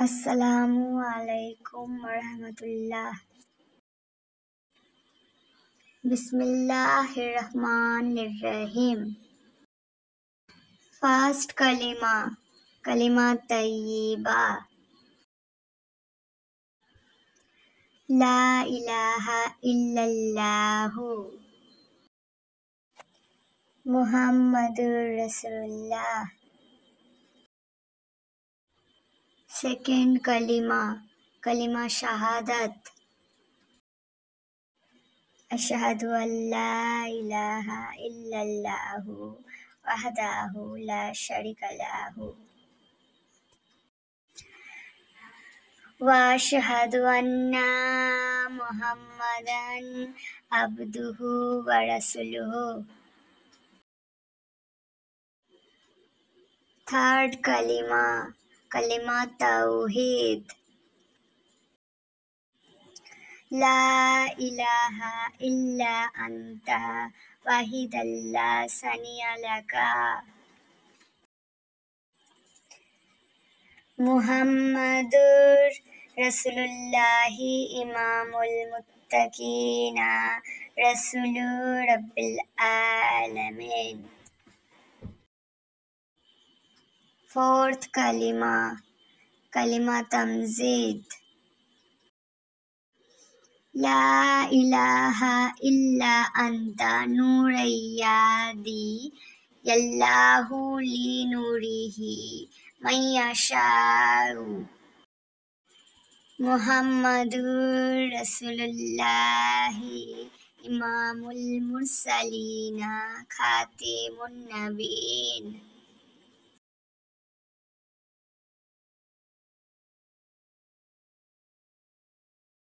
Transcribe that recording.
السلام علیکم ورحمۃ اللہ۔ بسم اللہ الرحمن الرحیم۔ فرسٹ کلمہ، کلمہ طیبہ، لا الہ الا اللہ محمد رسول اللہ۔ سیکنڈ کلمہ، کلمہ شہادت، اشہد ان لا الہ الا اللہ وحدہ لا شریک لہ واشہد ان محمدا عبدہ ورسولہ۔ تھرڈ کلمہ، کلمہ توحید، لا الہ الا انت وحدہ لا شریک لک محمد رسول اللہ امام المتقین رسول رب العالمین۔ فورتھ کلمہ، کلمہ تمجید، لا الہ الا انت نور یہدی اللہ لنورہ من یشاء محمد رسول اللہ امام المرسلین خاتم النبیین۔